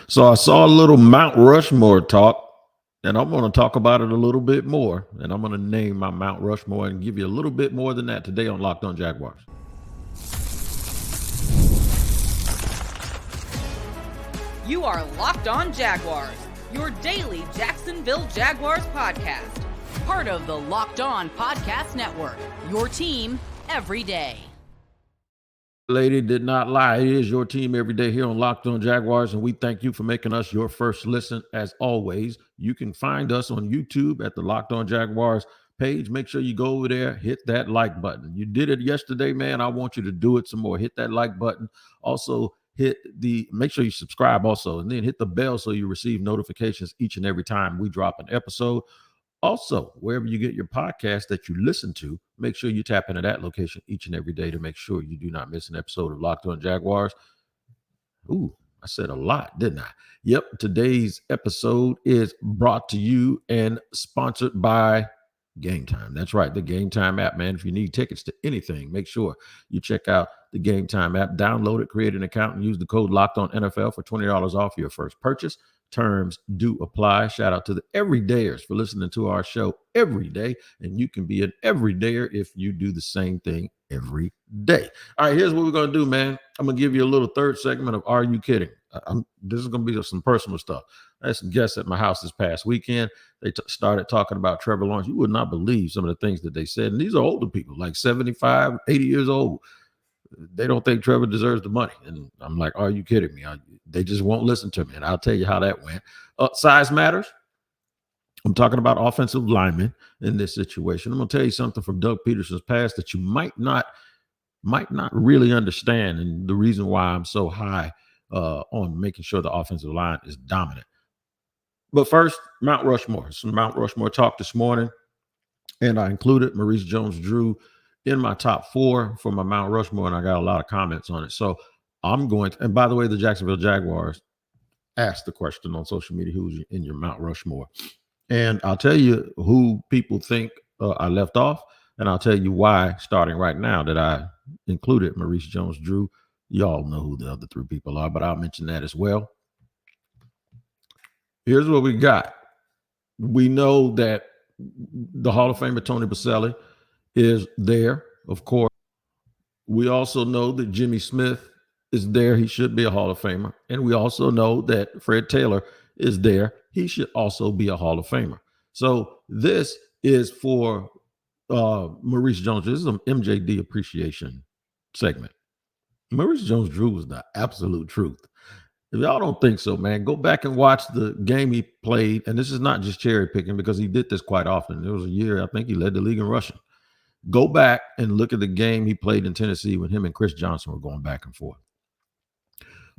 So I saw a little Mount Rushmore talk, and I'm going to talk about it a little bit more. And I'm going to name my Mount Rushmore and give you a little bit more than that today on Locked On Jaguars. You are Locked On Jaguars, your daily Jacksonville Jaguars podcast. Part of the Locked On Podcast Network, your team every day. Lady did not lie. It is your team every day here on Locked On Jaguars, and we thank you for making us your first listen. As always, you can find us on YouTube at the Locked On Jaguars page. Make sure you go over there, hit that like button. You did it yesterday, man. I want you to do it some more. Hit that like button. Also, make sure you subscribe also, and then hit the bell so you receive notifications each and every time we drop an episode. Also, wherever you get your podcast that you listen to, make sure you tap into that location each and every day to make sure you do not miss an episode of Locked On Jaguars. Ooh, I said a lot, didn't I? Yep, today's episode is brought to you and sponsored by Gametime. That's right, the Gametime app, man. If you need tickets to anything, make sure you check out the Gametime app. Download it, create an account, and use the code LOCKEDONNFL for $20 off your first purchase. Terms do apply. Shout out to the everydayers for listening to our show every day. And you can be an everydayer if you do the same thing every day. All right, here's what we're going to do, man. I'm going to give you a little third segment of Are You Kidding? This is going to be some personal stuff. I had some guests at my house this past weekend. They started talking about Trevor Lawrence. You would not believe some of the things that they said. And these are older people, like 75, 80 years old. They don't think Trevor deserves the money. And I'm like, are you kidding me? They just won't listen to me. And I'll tell you how that went. Size matters. I'm talking about offensive linemen in this situation. I'm going to tell you something from Doug Pederson's past that you might not really understand. And the reason why I'm so high on making sure the offensive line is dominant. But first, Mount Rushmore. Some Mount Rushmore talk this morning. And I included Maurice Jones-Drew in my top 4 for my Mount Rushmore, and I got a lot of comments on it. So I'm going to, and by the way, the Jacksonville Jaguars asked the question on social media, who's in your Mount Rushmore? And I'll tell you who people think I left off, and I'll tell you why, starting right now, that I included Maurice Jones-Drew. Y'all know who the other 3 people are, but I'll mention that as well. Here's what we got. We know that the Hall of Famer Tony Boselli is there, of course. We also know that Jimmy Smith is there. He should be a Hall of Famer. And we also know that Fred Taylor is there. He should also be a Hall of Famer. So this is for Maurice Jones. This is an MJD appreciation segment. Maurice Jones-Drew was the absolute truth. If y'all don't think so, man, go back and watch the game he played. And this is not just cherry picking because he did this quite often. There was a year, I think he led the league in rushing. Go back and look at the game he played in Tennessee when him and Chris Johnson were going back and forth.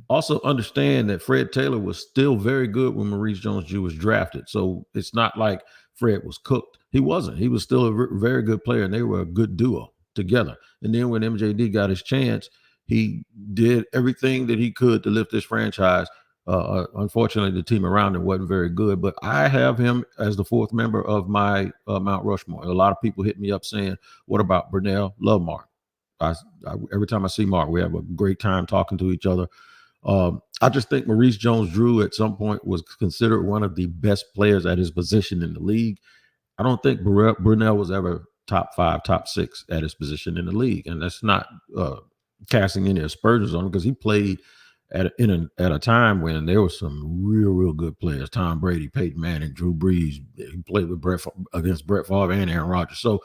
Also understand that Fred Taylor was still very good when Maurice Jones-Drew was drafted. So it's not like Fred was cooked. He wasn't. He was still a very good player, and they were a good duo together. And then when MJD got his chance, he did everything that he could to lift this franchise. Unfortunately, the team around him wasn't very good, but I have him as the 4th member of my Mount Rushmore. A lot of people hit me up saying, what about Burnell? Love Mark. Every time I see Mark, we have a great time talking to each other. I just think Maurice Jones-Drew at some point was considered one of the best players at his position in the league. I don't think Burnell was ever top 5, top 6 at his position in the league. And that's not casting any aspersions on him because he played at a time when there were some real good players. Tom Brady, Peyton Manning, Drew Brees. He played with against Brett Favre and Aaron Rodgers. So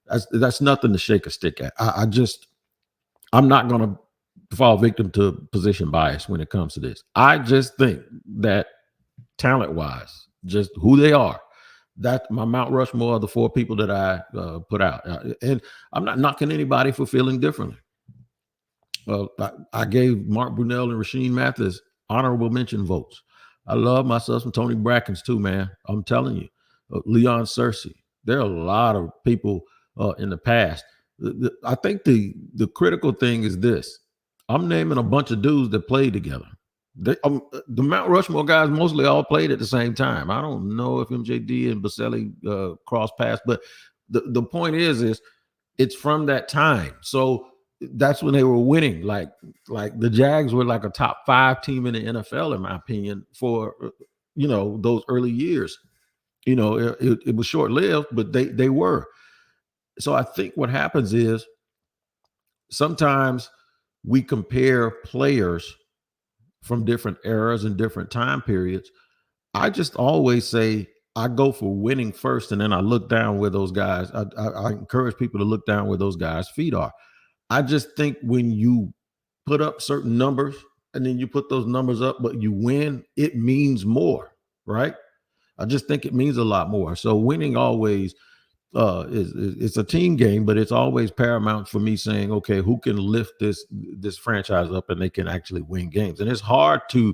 that's nothing to shake a stick at. I'm not going to fall victim to position bias when it comes to this. I just think that talent-wise, just who they are, that's my Mount Rushmore of the 4 people that I put out. And I'm not knocking anybody for feeling differently. Well, I gave Mark Brunell and Rasheem Mathis honorable mention votes. I love myself some Tony Brackens too, man. I'm telling you. Leon Searcy. There are a lot of people in the past. I think the critical thing is this. I'm naming a bunch of dudes that played together. The Mount Rushmore guys mostly all played at the same time. I don't know if MJD and Boselli crossed paths, but the point is it's from that time. So that's when they were winning. Like the Jags were like a top 5 team in the NFL, in my opinion, for those early years. It was short lived, but they were. So I think what happens is sometimes we compare players from different eras and different time periods. I just always say I go for winning first, and then I look down where those guys. I encourage people to look down where those guys' feet are. I just think when you put up certain numbers and then you put those numbers up, but you win, it means more, right? I just think it means a lot more. So winning always is it's a team game, but it's always paramount for me saying, okay, who can lift this franchise up and they can actually win games. And it's hard to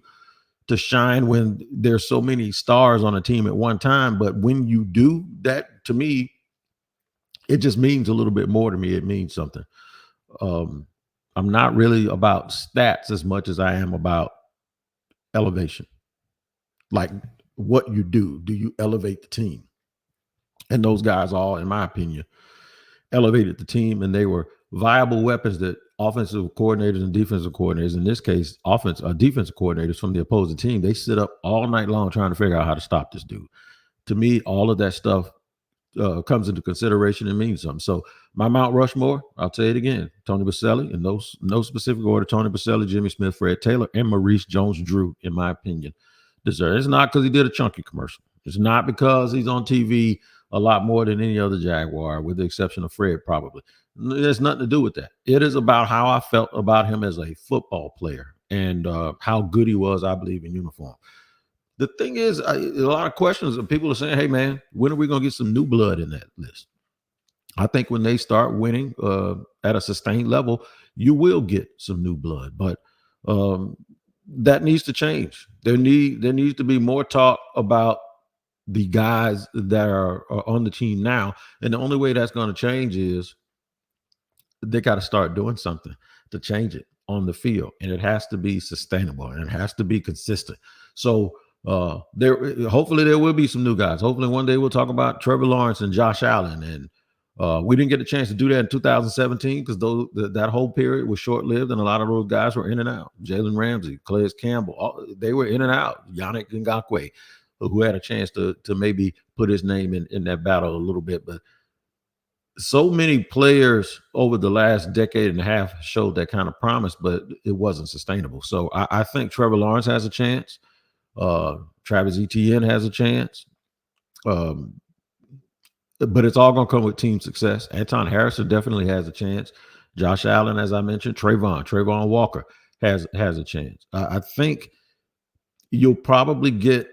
shine when there's so many stars on a team at one time. But when you do that, to me, it just means a little bit more to me. It means something. I'm not really about stats as much as I am about elevation. Like what you do you elevate the team? And those guys all, in my opinion, elevated the team, and they were viable weapons that offensive coordinators and defensive coordinators, in this case, defensive coordinators from the opposing team, they sit up all night long trying to figure out how to stop this dude. To me, all of that stuff comes into consideration and means something. So my Mount Rushmore, I'll tell you it again: Tony Boselli, in no specific order, Tony Boselli, Jimmy Smith, Fred Taylor, and Maurice Jones-Drew, in my opinion, deserve. It's not because he did a chunky commercial. It's not because he's on TV a lot more than any other Jaguar, with the exception of Fred, probably. There's nothing to do with that. It is about how I felt about him as a football player and how good he was, I believe, in uniform. The thing is, a lot of questions, and people are saying, hey, man, when are we going to get some new blood in that list? I think when they start winning at a sustained level, you will get some new blood. But that needs to change. There needs to be more talk about the guys that are on the team now. And the only way that's going to change is they got to start doing something to change it on the field. And it has to be sustainable and it has to be consistent. So hopefully there will be some new guys. Hopefully one day we'll talk about Trevor Lawrence and Josh Allen. And we didn't get a chance to do that in 2017 because that whole period was short-lived and a lot of those guys were in and out. Jalen Ramsey, Calais Campbell, they were in and out. Yannick Ngakoue, who had a chance to maybe put his name in that battle a little bit. But so many players over the last decade and a half showed that kind of promise, but it wasn't sustainable. So I think Trevor Lawrence has a chance. Travis Etienne has a chance. But it's all going to come with team success. Anton Harrison definitely has a chance. Josh Allen, as I mentioned, Trayvon Walker has a chance. I think you'll probably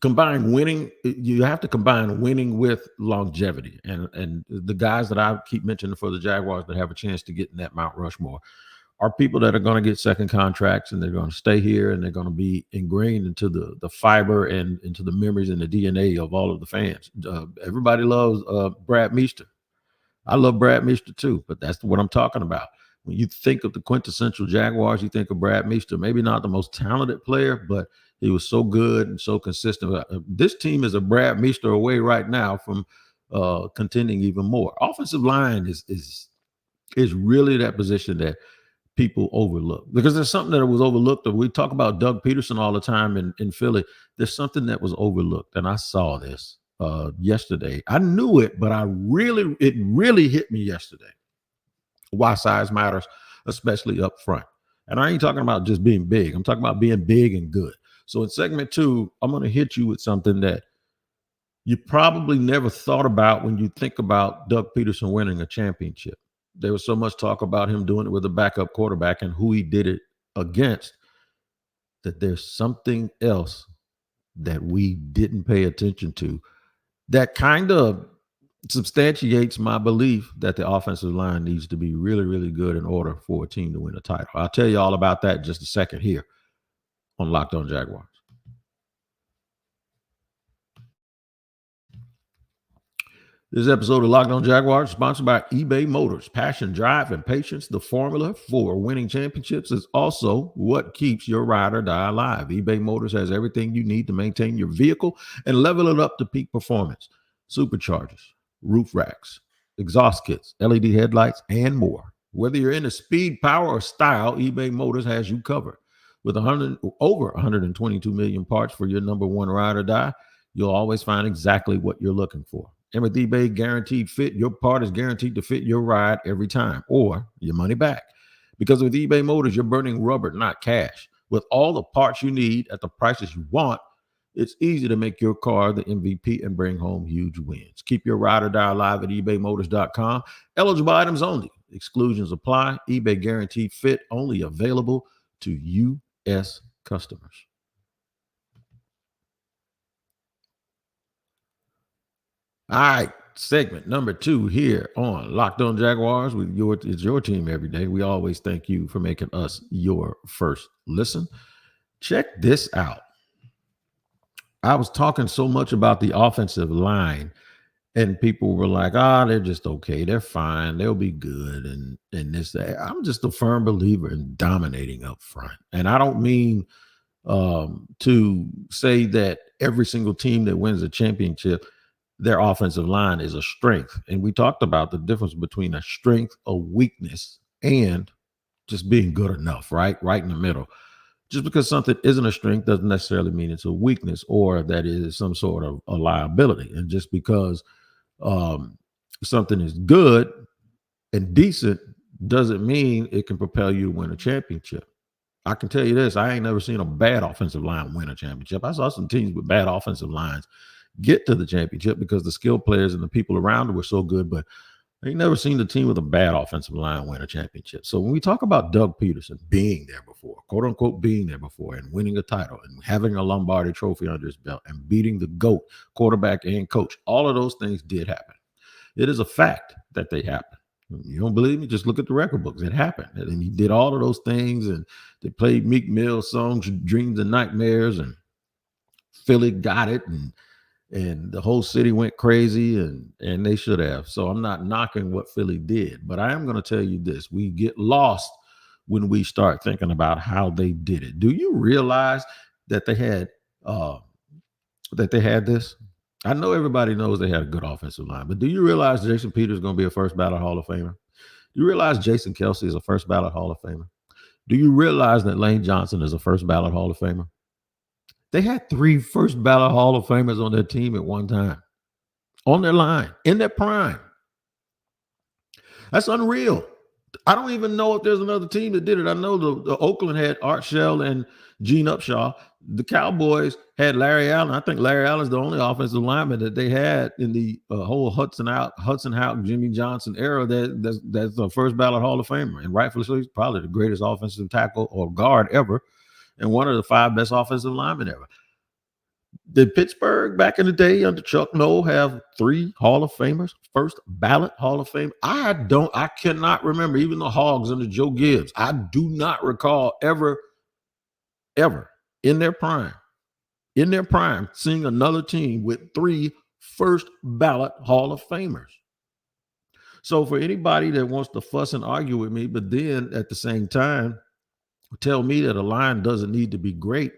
combine winning. You have to combine winning with longevity. And the guys that I keep mentioning for the Jaguars that have a chance to get in that Mount Rushmore are people that are going to get second contracts and they're going to stay here and they're going to be ingrained into the fiber and into the memories and the DNA of all of the fans. Everybody loves Brad Meester. I love Brad Meester too, but that's what I'm talking about. When you think of the quintessential Jaguars, you think of Brad Meester. Maybe not the most talented player, but he was so good and so consistent. This team is a Brad Meester away right now from contending even more. Offensive line is really that position that people overlook, because there's something that was overlooked. We talk about Doug Pederson all the time in Philly. There's something that was overlooked, and I saw this yesterday. I knew it, but it really hit me yesterday. Why size matters, especially up front. And I ain't talking about just being big. I'm talking about being big and good. So in segment 2, I'm going to hit you with something that you probably never thought about when you think about Doug Pederson winning a championship. There was so much talk about him doing it with a backup quarterback and who he did it against, that there's something else that we didn't pay attention to that kind of substantiates my belief that the offensive line needs to be really, really good in order for a team to win a title. I'll tell you all about that in just a second here on Locked On Jaguars. This episode of Locked On Jaguars is sponsored by eBay Motors. Passion, drive, and patience, the formula for winning championships, is also what keeps your ride or die alive. eBay Motors has everything you need to maintain your vehicle and level it up to peak performance. Superchargers, roof racks, exhaust kits, LED headlights, and more. Whether you're into speed, power, or style, eBay Motors has you covered. With over 122 million parts for your number one ride or die, you'll always find exactly what you're looking for. And with eBay Guaranteed Fit, your part is guaranteed to fit your ride every time or your money back. Because with eBay Motors, you're burning rubber, not cash. With all the parts you need at the prices you want, it's easy to make your car the MVP and bring home huge wins. Keep your ride or die alive at ebaymotors.com. Eligible items only. Exclusions apply. eBay Guaranteed Fit only available to U.S. customers. All right, segment number 2 here on Locked On Jaguars. It's your team every day. We always thank you for making us your first listen. Check this out. I was talking so much about the offensive line, and people were like, they're just okay. They're fine. They'll be good. And this, that. I'm just a firm believer in dominating up front. And I don't mean to say that every single team that wins a championship, their offensive line is a strength. And we talked about the difference between a strength, a weakness, and just being good enough, right? Right in the middle. Just because something isn't a strength doesn't necessarily mean it's a weakness or that it is some sort of a liability. And just because something is good and decent doesn't mean it can propel you to win a championship. I can tell you this, I ain't never seen a bad offensive line win a championship. I saw some teams with bad offensive lines get to the championship because the skilled players and the people around it were so good, but I ain't never seen the team with a bad offensive line win a championship. So when we talk about Doug Pederson being there before, quote unquote, being there before and winning a title and having a Lombardi trophy under his belt and beating the GOAT, quarterback and coach, all of those things did happen. It is a fact that they happened. You don't believe me? Just look at the record books. It happened. And he did all of those things, and they played Meek Mill songs, Dreams and Nightmares, and Philly got it, and the whole city went crazy, and they should have. So I'm not knocking what Philly did, but I am going to tell you this. We get lost when we start thinking about how they did it. Do you realize that they had this? I know everybody knows they had a good offensive line, but do you realize Jason Peters is going to be a first ballot Hall of Famer? Do you realize Jason Kelsey is a first ballot Hall of Famer? Do you realize that Lane Johnson is a first ballot Hall of Famer? They had 3 first ballot Hall of Famers on their team at one time, on their line, in their prime. That's unreal. I don't even know if there's another team that did it. I know the Oakland had Art Shell and Gene Upshaw. The Cowboys had Larry Allen. I think Larry Allen's the only offensive lineman that they had in the whole Hudson Houck, Jimmy Johnson era that's the first ballot Hall of Famer. And rightfully so, he's probably the greatest offensive tackle or guard ever and one of the 5 best offensive linemen ever. Did Pittsburgh back in the day under Chuck Noll have 3 Hall of Famers, first ballot Hall of Fame? I cannot remember. Even the Hogs under Joe Gibbs, I do not recall ever in their prime, seeing another team with 3 first ballot Hall of Famers. So for anybody that wants to fuss and argue with me, but then at the same time tell me that a line doesn't need to be great,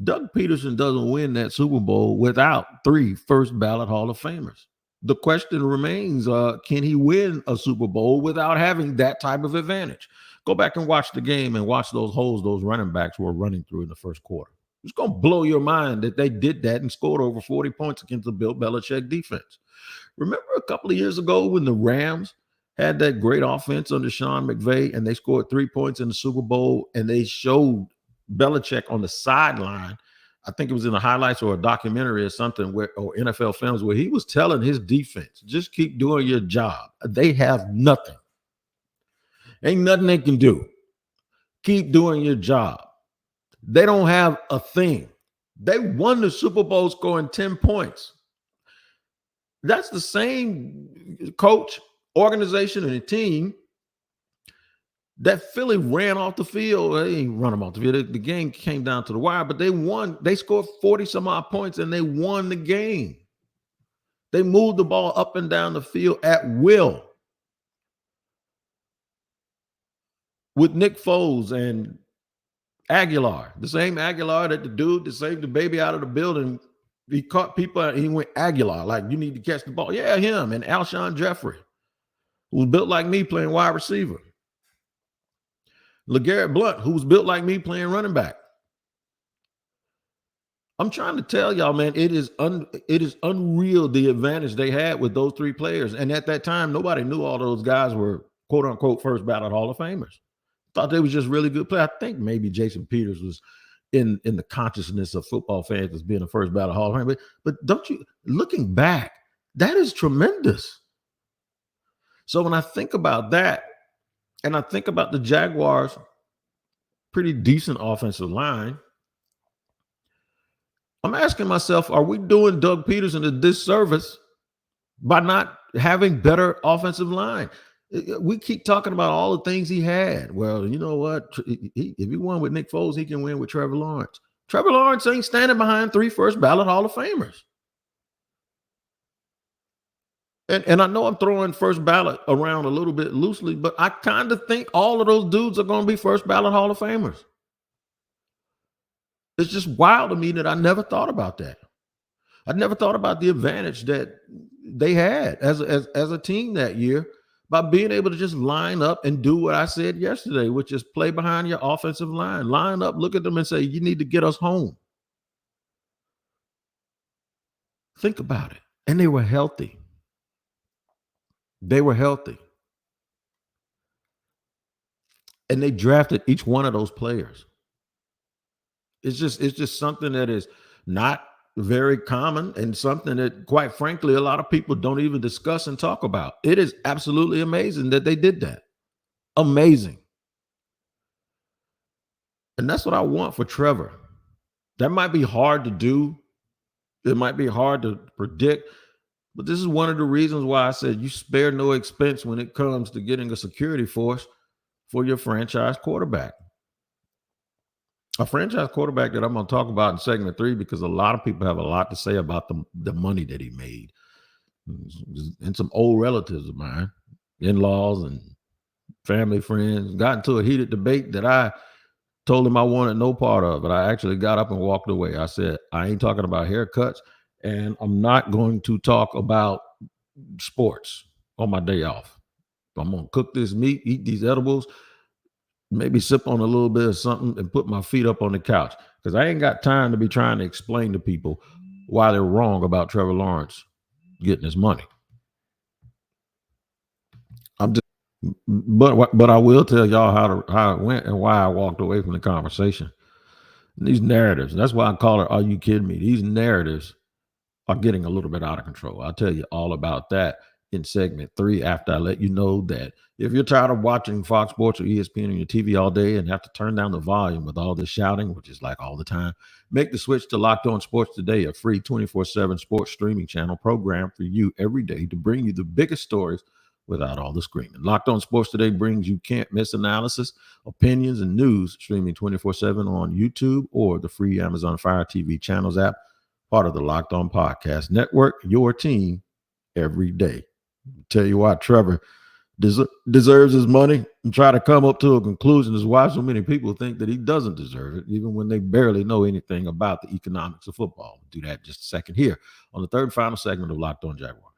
Doug Pederson doesn't win that Super Bowl without 3 first ballot Hall of Famers. The question remains, can he win a Super Bowl without having that type of advantage? Go back and watch the game and watch those holes those running backs were running through in the first quarter. It's going to blow your mind that they did that and scored over 40 points against the Bill Belichick defense. Remember a couple of years ago when the Rams had that great offense under Sean McVay and they scored 3 points in the Super Bowl and they showed Belichick on the sideline, I think it was in the highlights or a documentary or something, or NFL films, where he was telling his defense, just keep doing your job. They have nothing. Ain't nothing they can do. Keep doing your job. They don't have a thing. They won the Super Bowl scoring 10 points. That's the same coach, organization, and a team that Philly ran off the field. They didn't run them off the field. The game came down to the wire, but they won. They scored 40-some-odd points, and they won the game. They moved the ball up and down the field at will with Nick Foles and Aguilar, the same Aguilar that the dude that saved the baby out of the building. He caught people and he went Aguilar, like, you need to catch the ball. Yeah, him and Alshon Jeffrey, who was built like me playing wide receiver. LeGarrette Blount, who was built like me playing running back. I'm trying to tell y'all, man, it is unreal the advantage they had with those three players. And at that time, nobody knew all those guys were quote unquote first ballot Hall of Famers. Thought they was just really good players. I think maybe Jason Peters was in the consciousness of football fans as being a first ballot Hall of Famer. But don't you, looking back, that is tremendous. So when I think about that, and I think about the Jaguars' pretty decent offensive line, I'm asking myself, are we doing Doug Pederson a disservice by not having better offensive line? We keep talking about all the things he had. Well, you know what? If he won with Nick Foles, he can win with Trevor Lawrence. Trevor Lawrence ain't standing behind 3 first ballot Hall of Famers. And I know I'm throwing first ballot around a little bit loosely, but I kind of think all of those dudes are going to be first ballot Hall of Famers. It's just wild to me that I never thought about that. I never thought about the advantage that they had as a team that year by being able to just line up and do what I said yesterday, which is play behind your offensive line. Line up, look at them and say, you need to get us home. Think about it. And they were healthy. They were healthy. And they drafted each one of those players. It's just something that is not very common and something that, quite frankly, a lot of people don't even discuss and talk about. It is absolutely amazing that they did that. Amazing. And that's what I want for Trevor. That might be hard to do. It might be hard to predict. But this is one of the reasons why I said you spare no expense when it comes to getting a security force for your franchise quarterback. A franchise quarterback that I'm going to talk about in segment 3, because a lot of people have a lot to say about the money that he made. And some old relatives of mine, in-laws and family friends, got into a heated debate that I told him I wanted no part of. But I actually got up and walked away. I said, I ain't talking about haircuts, and I'm not going to talk about sports on my day off. I'm going to cook this meat, eat these edibles, maybe sip on a little bit of something and put my feet up on the couch, because I ain't got time to be trying to explain to people why they're wrong about Trevor Lawrence getting his money. But I will tell y'all how it went and why I walked away from the conversation. And these narratives, that's why I call it, are you kidding me? These narratives are getting a little bit out of control. I'll tell you all about that in segment 3 after I let you know that if you're tired of watching Fox Sports or ESPN on your TV all day and have to turn down the volume with all this shouting, which is like all the time, make the switch to Locked On Sports Today, a free 24/7 sports streaming channel program for you every day to bring you the biggest stories without all the screaming. Locked On Sports Today brings you can't miss analysis, opinions, and news streaming 24/7 on YouTube or the free Amazon Fire TV channels app, part of the Locked On Podcast Network, your team every day. Tell you why Trevor deserves his money and try to come up to a conclusion is why so many people think that he doesn't deserve it, even when they barely know anything about the economics of football. We'll do that in just a second here on the third and final segment of Locked On Jaguars.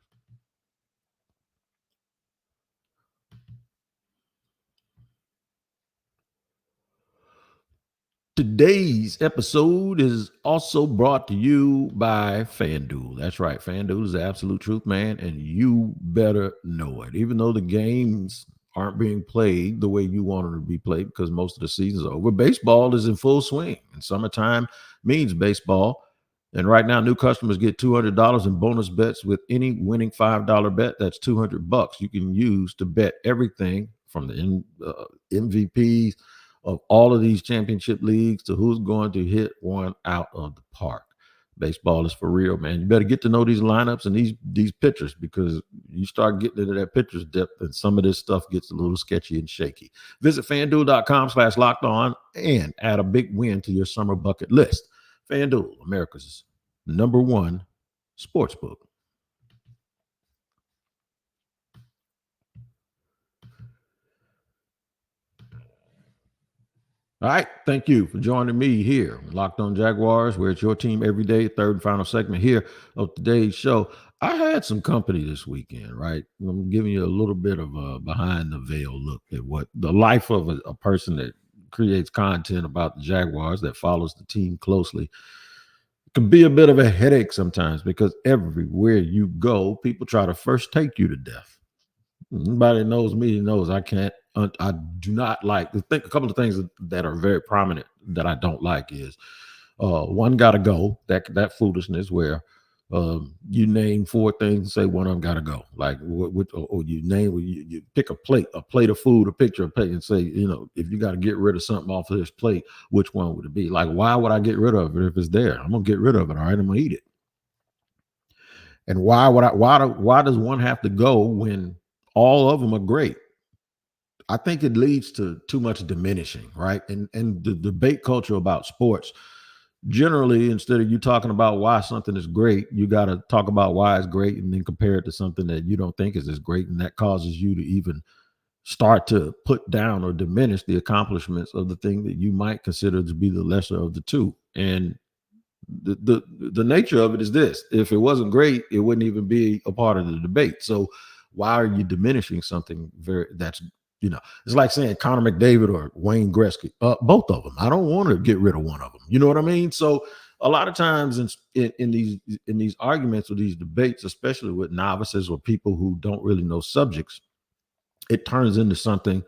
Today's episode is also brought to you by FanDuel. That's right. FanDuel is the absolute truth, man, and you better know it. Even though the games aren't being played the way you want them to be played because most of the season's over, baseball is in full swing, and summertime means baseball. And right now, new customers get $200 in bonus bets with any winning $5 bet. That's $200 you can use to bet everything from the MVPs of all of these championship leagues to who's going to hit one out of the park. Baseball is for real, man. You better get to know these lineups and these pitchers, because you start getting into that pitcher's depth and some of this stuff gets a little sketchy and shaky. Visit FanDuel.com/lockedon and add a big win to your summer bucket list. FanDuel, America's #1 sportsbook. All right. Thank you for joining me here, Locked On Jaguars, where it's your team every day. Third and final segment here of today's show. I had some company this weekend, right? I'm giving you a little bit of a behind the veil look at what the life of a person that creates content about the Jaguars that follows the team closely. It can be a bit of a headache sometimes because everywhere you go, people try to first take you to death. Anybody that knows me knows I do not like. A couple of things that are very prominent that I don't like is one gotta go. That foolishness where you name four things and say one of them gotta go. Like or you name you pick a plate of food, a picture of plate, and say, if you got to get rid of something off of this plate, which one would it be? Like, why would I get rid of it if it's there? I'm gonna get rid of it. All right, I'm gonna eat it. And why does one have to go when all of them are great? I think it leads to too much diminishing, right? And the debate culture about sports, generally, instead of you talking about why something is great, you got to talk about why it's great and then compare it to something that you don't think is as great. And that causes you to even start to put down or diminish the accomplishments of the thing that you might consider to be the lesser of the two. And the nature of it is this: if it wasn't great, it wouldn't even be a part of the debate. So why are you diminishing something that's it's like saying Connor McDavid or Wayne Gretzky, both of them. I don't want to get rid of one of them. You know what I mean? So a lot of times in these arguments or these debates, especially with novices or people who don't really know subjects, it turns into something.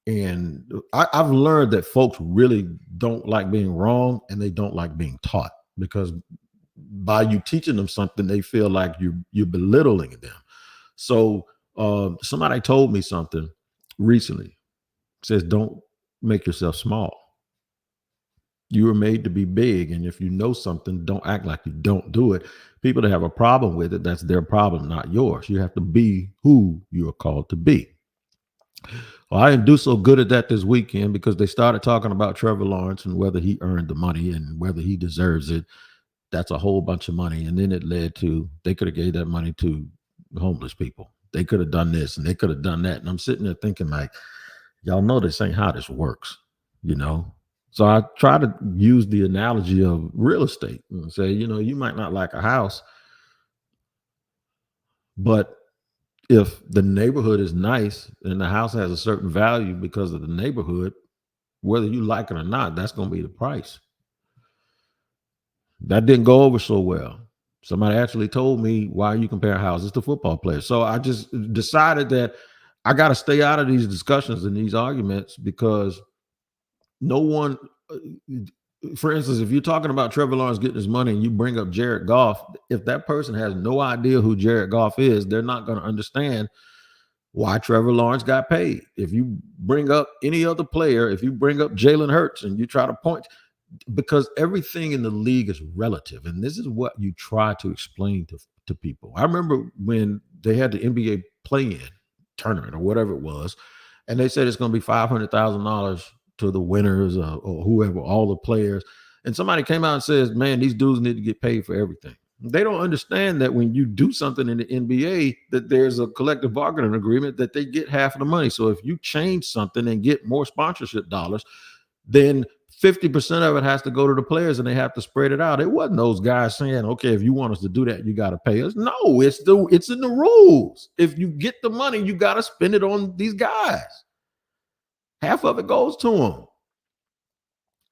And I've learned that folks really don't like being wrong and they don't like being taught, because by you teaching them something, they feel like you're belittling them. So somebody told me something recently. Says, don't make yourself small. You were made to be big. And if you know something, don't act like you don't do it. People that have a problem with it, that's their problem, not yours. You have to be who you are called to be. Well, I didn't do so good at that this weekend because they started talking about Trevor Lawrence and whether he earned the money and whether he deserves it. That's a whole bunch of money. And then it led to, they could have gave that money to homeless people. They could have done this and they could have done that. And I'm sitting there thinking, like, y'all know this ain't how this works, So I try to use the analogy of real estate and say, you might not like a house, but if the neighborhood is nice and the house has a certain value because of the neighborhood, whether you like it or not, that's going to be the price. That didn't go over so well. Somebody actually told me, why you compare houses to football players? So I just decided that I got to stay out of these discussions and these arguments, because no one, for instance, if you're talking about Trevor Lawrence getting his money and you bring up Jared Goff, if that person has no idea who Jared Goff is, they're not going to understand why Trevor Lawrence got paid. If you bring up any other player, if you bring up Jalen Hurts and you try to point, because everything in the league is relative. And this is what you try to explain to people. I remember when they had the NBA play-in tournament or whatever it was, and they said it's going to be $500,000 to the winners or whoever, all the players. And somebody came out and says, man, these dudes need to get paid for everything. They don't understand that when you do something in the NBA, that there's a collective bargaining agreement that they get half of the money. So if you change something and get more sponsorship dollars, then 50% of it has to go to the players and they have to spread it out. It wasn't those guys saying, okay, if you want us to do that, you got to pay us. No, it's in the rules. If you get the money, you got to spend it on these guys. Half of it goes to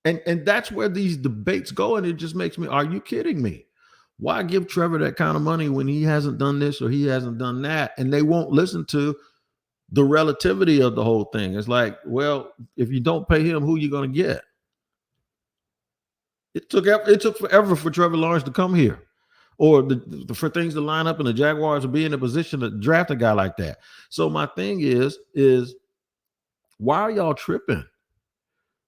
them. And that's where these debates go. And it just makes me, are you kidding me? Why give Trevor that kind of money when he hasn't done this or he hasn't done that? And they won't listen to the relativity of the whole thing. It's like, well, if you don't pay him, who are you going to get? It took forever for Trevor Lawrence to come here, or for things to line up and the Jaguars to be in a position to draft a guy like that. So my thing is why are y'all tripping?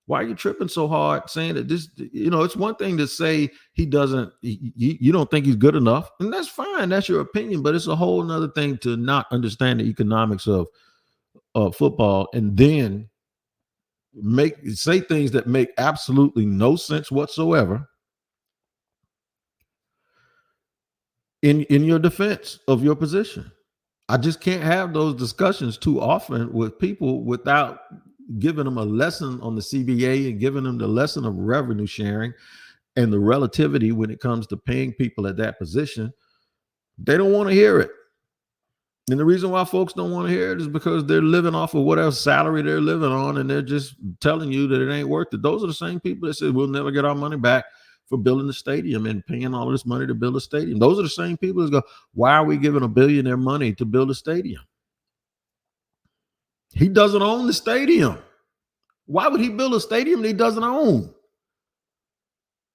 Why are you tripping so hard saying that this, it's one thing to say you don't think he's good enough, and that's fine. That's your opinion, but it's a whole nother thing to not understand the economics of football and then say things that make absolutely no sense whatsoever in your defense of your position. I just can't have those discussions too often with people without giving them a lesson on the CBA and giving them the lesson of revenue sharing and the relativity when it comes to paying people at that position. They don't want to hear it. And the reason why folks don't want to hear it is because they're living off of whatever salary they're living on, and they're just telling you that it ain't worth it. Those are the same people that said we'll never get our money back for building the stadium and paying all this money to build a stadium. Those are the same people that go, why are we giving a billionaire money to build a stadium? He doesn't own the stadium. Why would he build a stadium that he doesn't own?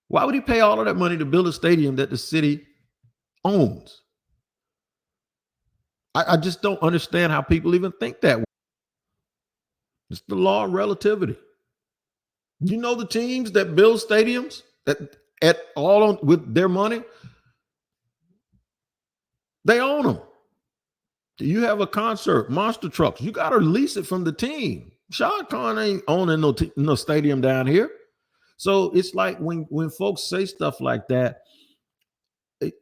Why would he pay all of that money to build a stadium that the city owns? I just don't understand how people even think that way. It's the law of relativity. You know the teams that build stadiums that at all on, with their money, they own them. You have a concert, monster trucks. You got to lease it from the team. Shad Khan ain't owning no stadium down here. So it's like when folks say stuff like that,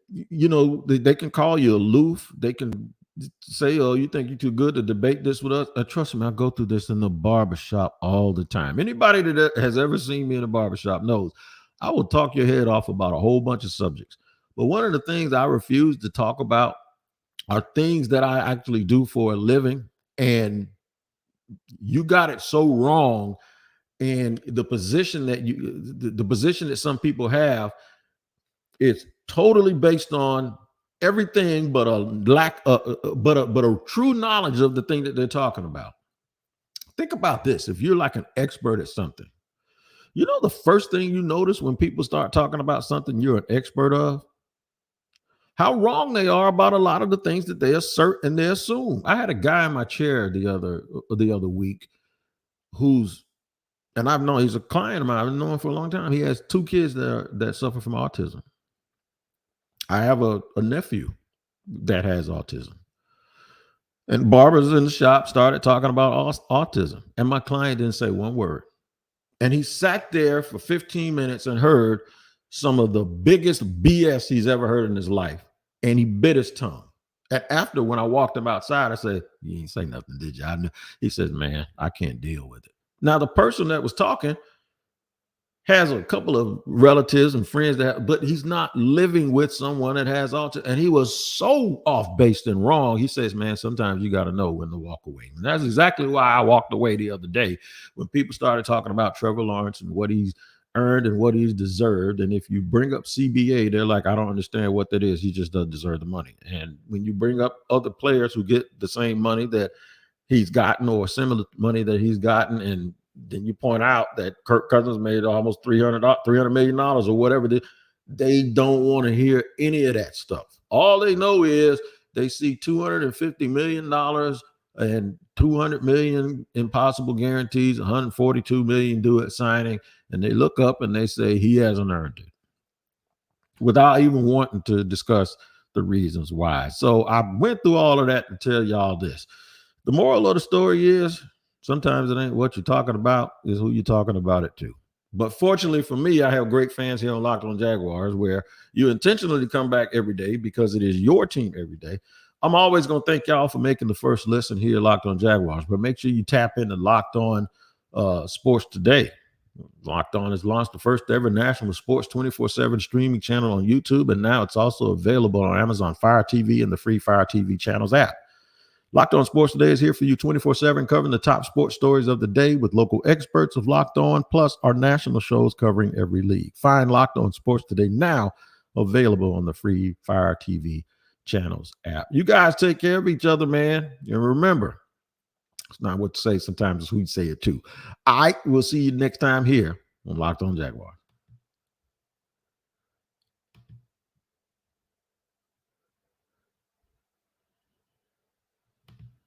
you know, they can call you aloof. They can say, oh, you think you're too good to debate this with us? Trust me, I go through this in the barbershop all the time. Anybody that has ever seen me in a barbershop knows I will talk your head off about a whole bunch of subjects. But one of the things I refuse to talk about are things that I actually do for a living. And you got it so wrong. And the position that the position that some people have, it's totally based on everything but a lack but a true knowledge of the thing that they're talking about. Think about this. If you're like an expert at something, you know the first thing you notice when people start talking about something you're an expert of? How wrong they are about a lot of the things that they assert and they assume. I had a guy in my chair the other week and I've known, he's a client of mine. I've known him for a long time. He has 2 kids that suffer from autism. I have a nephew that has autism. And barbers in the shop started talking about autism. And my client didn't say one word. And he sat there for 15 minutes and heard some of the biggest BS he's ever heard in his life. And he bit his tongue. And after, when I walked him outside, I said, you ain't say nothing, did you? I knew. He says, man, I can't deal with it. Now, the person that was talking has a couple of relatives and friends but he's not living with someone that has autism. And he was so off base and wrong. He says, man, sometimes you got to know when to walk away. And that's exactly why I walked away the other day when people started talking about Trevor Lawrence and what he's earned and what he's deserved. And if you bring up CBA, they're like, I don't understand what that is. He just doesn't deserve the money. And when you bring up other players who get the same money that he's gotten or similar money that he's gotten, and then you point out that Kirk Cousins made almost $300 million or whatever, they don't want to hear any of that stuff. All they know is they see $250 million and $200 million in possible guarantees, $142 million due at signing, and they look up and they say he hasn't earned it, without even wanting to discuss the reasons why. So I went through all of that to tell y'all this. The moral of the story is sometimes it ain't what you're talking about, is who you're talking about it to. But fortunately for me, I have great fans here on Locked On Jaguars, where you intentionally come back every day because it is your team every day. I'm always going to thank y'all for making the first listen here at Locked On Jaguars, but make sure you tap into Locked On Sports Today. Locked On has launched the first ever national sports 24/7 streaming channel on YouTube, and now it's also available on Amazon Fire TV and the free Fire TV channels app. Locked On Sports Today is here for you 24/7, covering the top sports stories of the day with local experts of Locked On, plus our national shows covering every league. Find Locked On Sports Today now, available on the free Fire TV channels app. You guys take care of each other, man. And remember, it's not what to say sometimes, it's who you say it to. I will see you next time here on Locked On Jaguars.